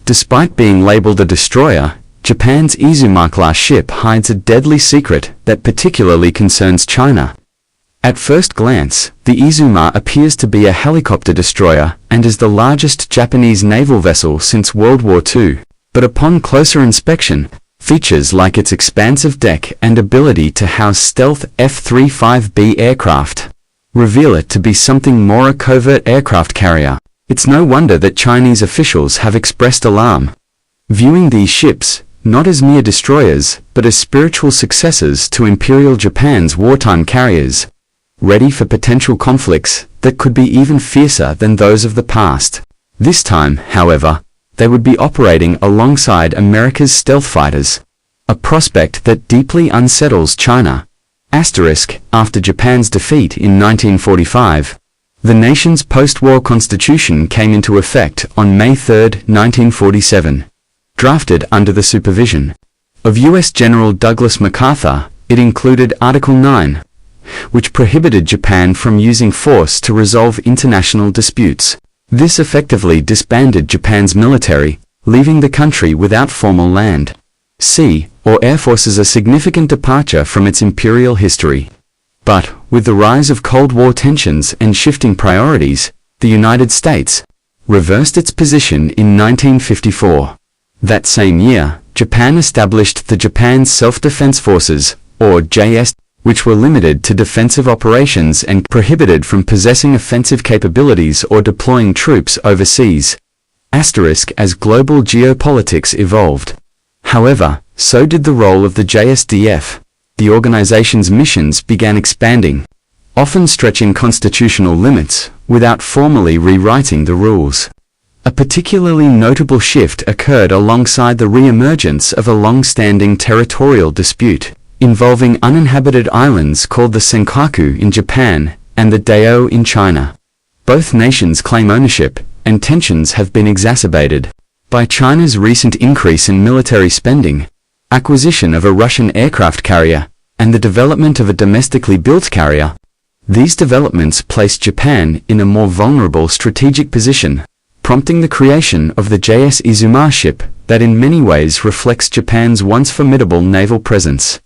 Despite being labeled a destroyer, Japan's Izumo-class ship hides a deadly secret that particularly concerns China. At first glance, the Izumo appears to be a helicopter destroyer and is the largest Japanese naval vessel since World War II, but upon closer inspection, features like its expansive deck and ability to house stealth F-35B aircraft reveal it to be something more: a covert aircraft carrier. It's no wonder that Chinese officials have expressed alarm, viewing these ships not as mere destroyers, but as spiritual successors to Imperial Japan's wartime carriers, ready for potential conflicts that could be even fiercer than those of the past. This time, however, they would be operating alongside America's stealth fighters, a prospect that deeply unsettles China. After Japan's defeat in 1945, the nation's post-war constitution came into effect on May 3, 1947. Drafted under the supervision of U.S. General Douglas MacArthur, it included Article 9, which prohibited Japan from using force to resolve international disputes. This effectively disbanded Japan's military, leaving the country without formal land, sea, or air forces, a significant departure from its imperial history. But, with the rise of Cold War tensions and shifting priorities, the United States reversed its position in 1954. That same year, Japan established the Japan Self-Defense Forces, or JS, which were limited to defensive operations and prohibited from possessing offensive capabilities or deploying troops overseas. As global geopolitics evolved, however, so did the role of the JSDF. The organization's missions began expanding, often stretching constitutional limits without formally rewriting the rules. A particularly notable shift occurred alongside the re-emergence of a long-standing territorial dispute involving uninhabited islands called the Senkaku in Japan and the Dao in China. Both nations claim ownership, and tensions have been exacerbated by China's recent increase in military spending, acquisition of a Russian aircraft carrier, and the development of a domestically built carrier. These developments placed Japan in a more vulnerable strategic position, prompting the creation of the JS Izumo ship that in many ways reflects Japan's once formidable naval presence.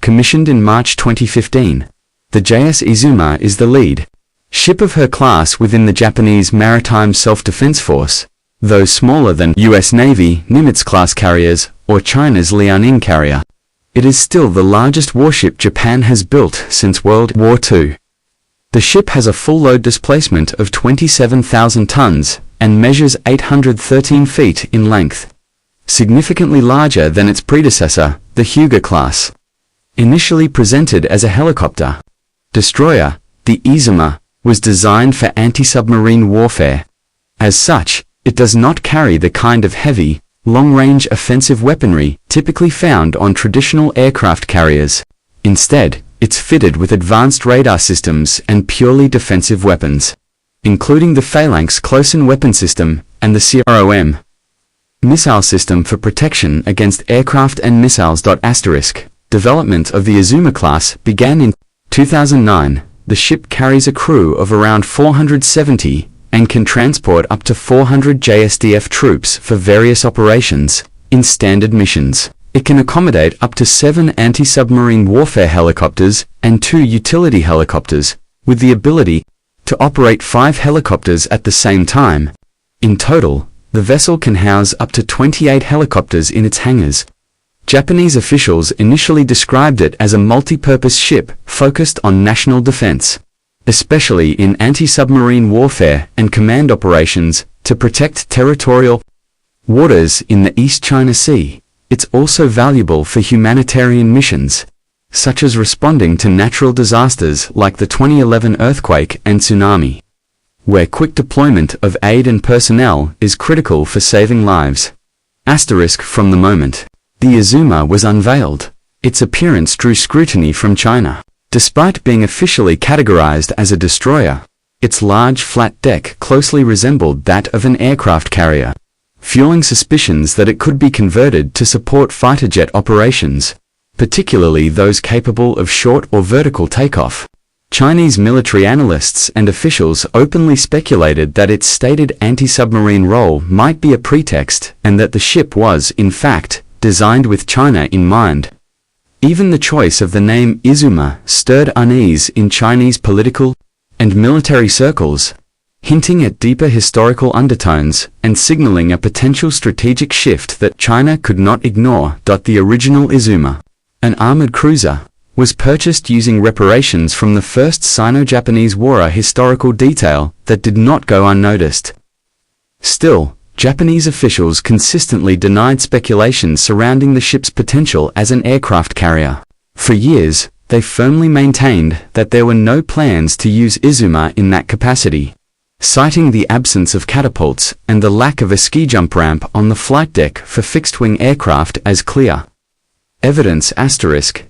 Commissioned in March 2015, the JS Izumo is the lead ship of her class within the Japanese Maritime Self-Defense Force, though smaller than U.S. Navy Nimitz-class carriers or China's Liaoning carrier. It is still the largest warship Japan has built since World War II. The ship has a full load displacement of 27,000 tons and measures 813 feet in length, significantly larger than its predecessor, the Kaga-class. Initially presented as a helicopter destroyer, the Izumo was designed for anti-submarine warfare. As such, it does not carry the kind of heavy, long-range offensive weaponry typically found on traditional aircraft carriers. Instead, it's fitted with advanced radar systems and purely defensive weapons, including the Phalanx close-in weapon system and the CROM missile system for protection against aircraft and missiles. Development of the Izumo-class began in 2009. The ship carries a crew of around 470 and can transport up to 400 JSDF troops for various operations. In standard missions, it can accommodate up to 7 anti-submarine warfare helicopters and 2 utility helicopters, with the ability to operate 5 helicopters at the same time. In total, the vessel can house up to 28 helicopters in its hangars. Japanese officials initially described it as a multi-purpose ship focused on national defense, especially in anti-submarine warfare and command operations to protect territorial waters in the East China Sea. It's also valuable for humanitarian missions, such as responding to natural disasters like the 2011 earthquake and tsunami, where quick deployment of aid and personnel is critical for saving lives. From the moment the Izumo was unveiled, its appearance drew scrutiny from China. Despite being officially categorized as a destroyer, its large flat deck closely resembled that of an aircraft carrier, fueling suspicions that it could be converted to support fighter jet operations, particularly those capable of short or vertical takeoff. Chinese military analysts and officials openly speculated that its stated anti-submarine role might be a pretext and that the ship was, in fact, designed with China in mind. Even the choice of the name Izuma stirred unease in Chinese political and military circles, hinting at deeper historical undertones and signaling a potential strategic shift that China could not ignore. The original Izuma, an armored cruiser, was purchased using reparations from the First Sino-Japanese War, a historical detail that did not go unnoticed. Still, Japanese officials consistently denied speculations surrounding the ship's potential as an aircraft carrier. For years, they firmly maintained that there were no plans to use Izuma in that capacity, citing the absence of catapults and the lack of a ski jump ramp on the flight deck for fixed-wing aircraft as clear evidence.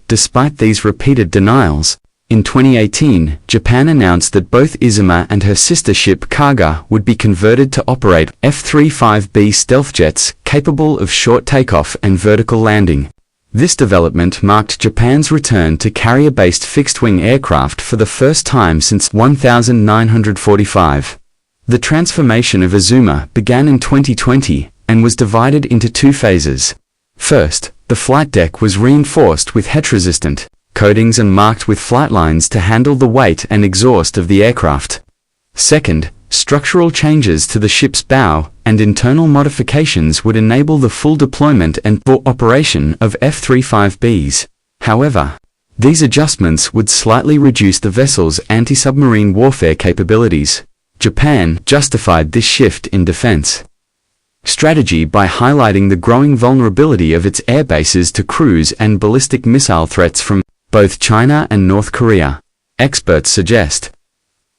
Despite these repeated denials, in 2018, Japan announced that both Izuma and her sister ship Kaga would be converted to operate F-35B stealth jets capable of short takeoff and vertical landing. This development marked Japan's return to carrier-based fixed-wing aircraft for the first time since 1945. The transformation of Izuma began in 2020 and was divided into two phases. First, the flight deck was reinforced with heat-resistant coatings and marked with flight lines to handle the weight and exhaust of the aircraft. Second, structural changes to the ship's bow and internal modifications would enable the full deployment and full operation of F-35Bs. However, these adjustments would slightly reduce the vessel's anti-submarine warfare capabilities. Japan justified this shift in defense strategy by highlighting the growing vulnerability of its air bases to cruise and ballistic missile threats from both China and North Korea. Experts suggest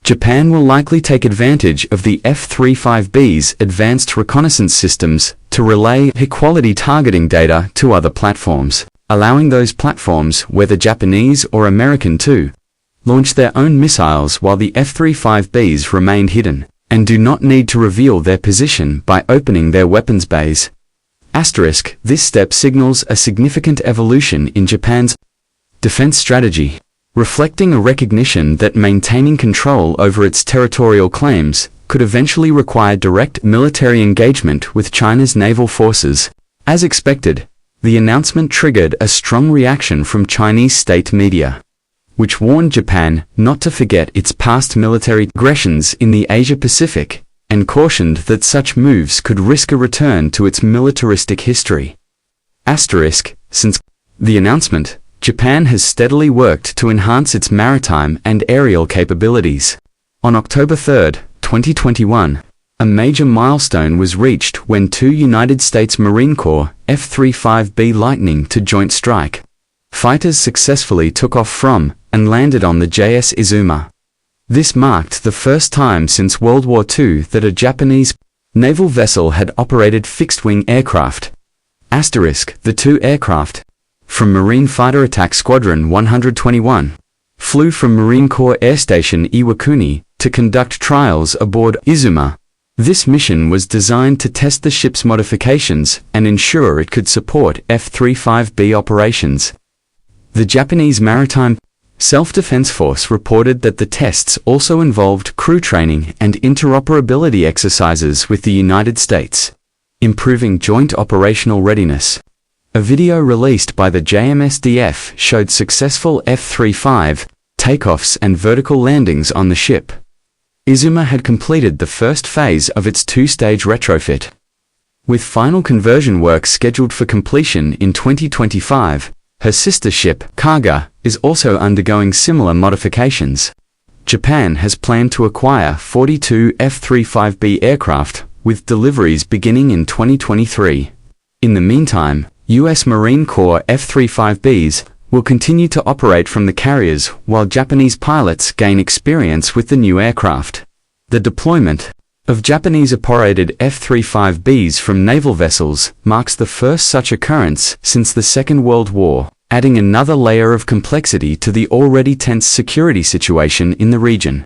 Japan will likely take advantage of the F-35B's advanced reconnaissance systems to relay high-quality targeting data to other platforms, allowing those platforms, whether Japanese or American, to launch their own missiles while the F-35Bs remain hidden and do not need to reveal their position by opening their weapons bays. This step signals a significant evolution in Japan's defense strategy, reflecting a recognition that maintaining control over its territorial claims could eventually require direct military engagement with China's naval forces. As expected, the announcement triggered a strong reaction from Chinese state media, which warned Japan not to forget its past military aggressions in the Asia-Pacific, and cautioned that such moves could risk a return to its militaristic history. Since the announcement, Japan has steadily worked to enhance its maritime and aerial capabilities. On October 3, 2021, a major milestone was reached when two United States Marine Corps F-35B Lightning II Joint Strike fighters successfully took off from and landed on the JS Izuma. This marked the first time since World War II that a Japanese naval vessel had operated fixed-wing aircraft. The two aircraft, from Marine Fighter Attack Squadron 121, flew from Marine Corps Air Station Iwakuni to conduct trials aboard Izuma. This mission was designed to test the ship's modifications and ensure it could support F-35B operations. The Japanese Maritime Self-Defense Force reported that the tests also involved crew training and interoperability exercises with the United States, improving joint operational readiness. A video released by the JMSDF showed successful F-35 takeoffs and vertical landings on the ship. Izuma had completed the first phase of its two-stage retrofit, with final conversion work scheduled for completion in 2025. Her sister ship, Kaga, is also undergoing similar modifications. Japan has planned to acquire 42 F-35B aircraft, with deliveries beginning in 2023. In the meantime, U.S. Marine Corps F-35Bs will continue to operate from the carriers while Japanese pilots gain experience with the new aircraft. The deployment of Japanese-operated F-35Bs from naval vessels marks the first such occurrence since the Second World War, adding another layer of complexity to the already tense security situation in the region.